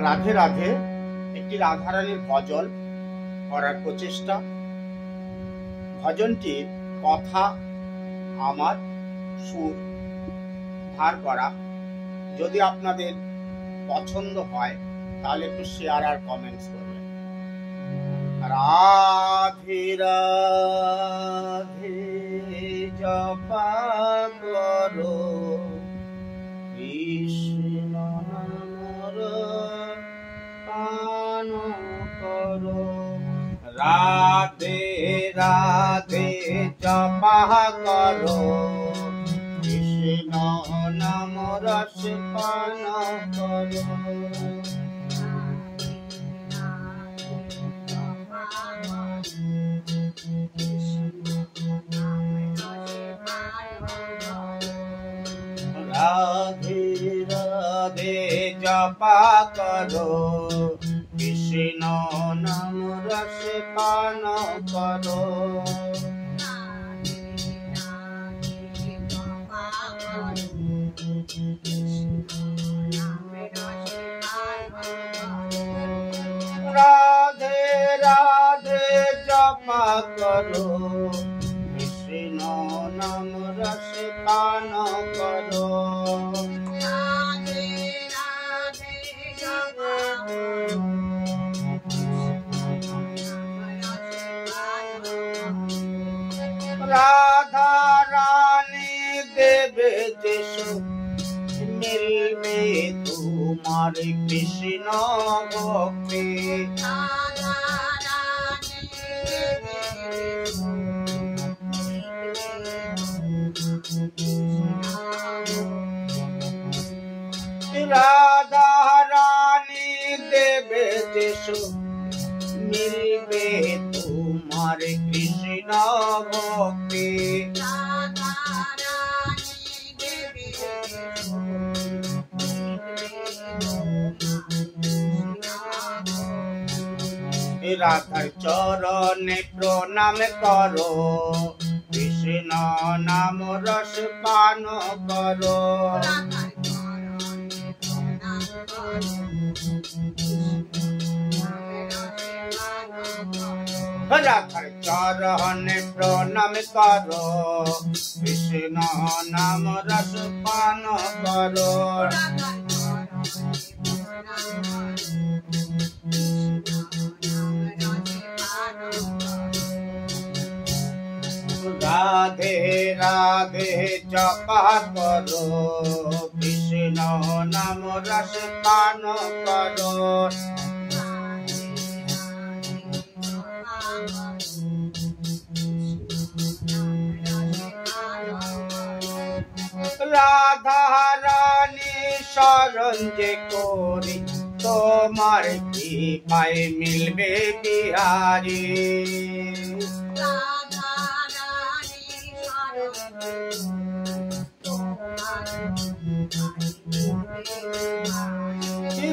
রাধে রাধে একটি রাধারানীর ভজন করার প্রচেষ্টা। ভজনটির কথা আমার, সুর ধার করা। যদি আপনাদের পছন্দ হয় তাহলে একটু শেয়ার আর কমেন্টস করবেন। রাধে রাধে জপা করো কৃষ্ণ নামর পান করো। রাধে রাধে জপা করো কৃষ্ণ নাম রস পান করো। রাধে রাধে জপা করো কৃষ্ণ নাম রস পান করো। রাধে রাধে জপা করো কৃষ্ণ নাম রস পান করো। রাধা রানী দেবে যেসু মিলবে তোমার কৃষ্ণ ভক্তি। রাধা রানী দেবে যেসু মিলবে তোমার কৃষ্ণ ভক্তি। রাধার চরণে প্রণাম করো কৃষ্ণ নাম রস পান করো। রাধার চরণে প্রণাম করো কৃষ্ণ নাম রস পান করো। রাধে রাধে জপা করো কৃষ্ণ নাম রস পান করো। রাধা রানী শরণ যে করি তোমার কৃপায় মিলবে বিহারি।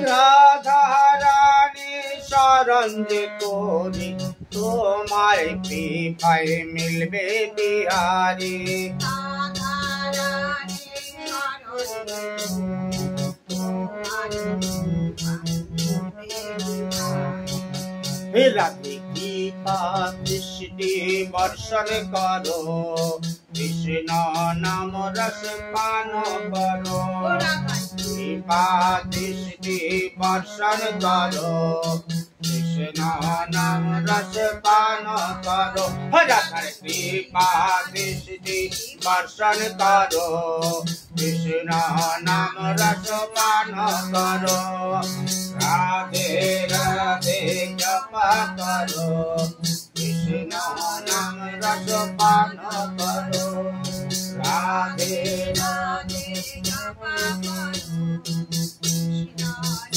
রাধা রানী শরণ যে করি তোমার কৃপায় মিলবে বিহারি। রাধে কৃপা দৃষ্টি বর্ষণ করো কৃষ্ণ নাম রস পান করো। কৃপা দৃষ্টি বর্ষণ করো কৃষ্ণ নাম রস পান করো। রাধার কৃপা দৃষ্টি বর্ষণ করো কৃষ্ণ নাম রস পান করো। রাধে রাধে জপা করো কৃষ্ণ নাম রস পান করো। রাধে রাধে জপা করো কৃষ্ণ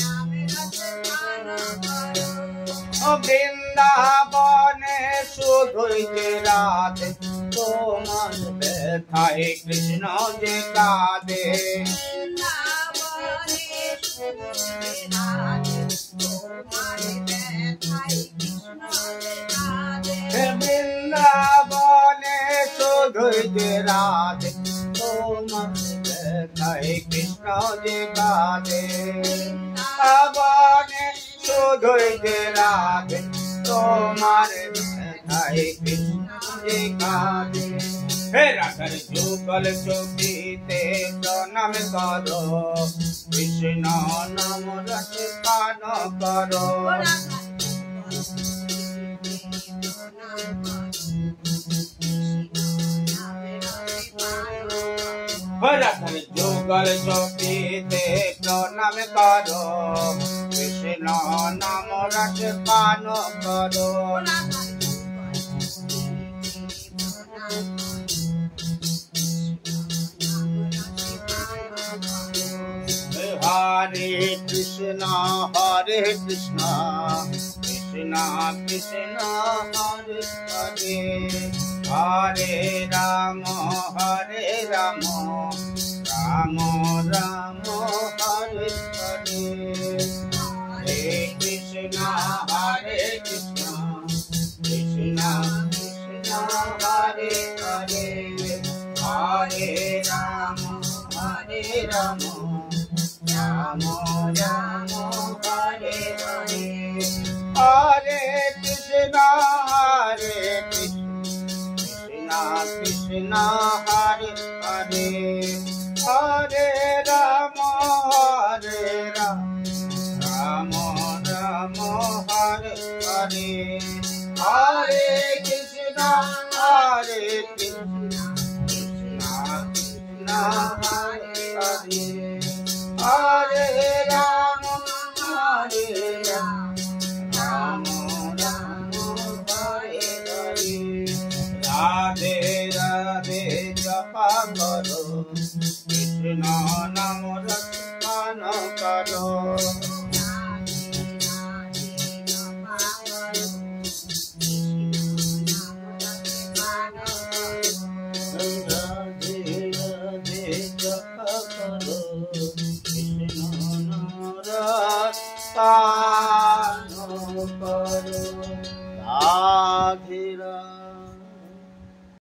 নাম রস পান করো। বৃন্দাবনে শুধুই যে রাধে তোমার ব্যথায় কৃষ্ণ যে কাঁদে। বৃন্দাবনে শুধুই যে রাধে তোমার ব্যথায় কৃষ্ণ যে কাঁদে। আবার ধৈর্যে রাধে তোমার ব্যথায় কৃষ্ণ যে কাঁদে। হে রাধার যুগল চোখীতে প্রণাম করো, কৃষ্ণ নাম রসে পান করো। রাধার যুগল চোখীতে প্রণাম করো, কৃষ্ণ নাম রসে পান করো। हरे कृष्ण कृष्ण कृष्ण हरे हरे, हरे राम राम राम हरे हरे। हरे कृष्ण कृष्ण कृष्ण हरे हरे, हरे राम राम राम राम हरे हरे। हरे कृष्ण कृष्ण कृष्ण हरे हरे, हरे राम राम राम हरे हरे। हरे कृष्ण कृष्ण कृष्ण हरे हरे, हरे राम राम राम हरे हरे। राधे राधे जपा करो, कृष्ण नाम रसपान करो। राधे राधे जपा करो, कृष्ण नाम रसपान करो। राधे राधे।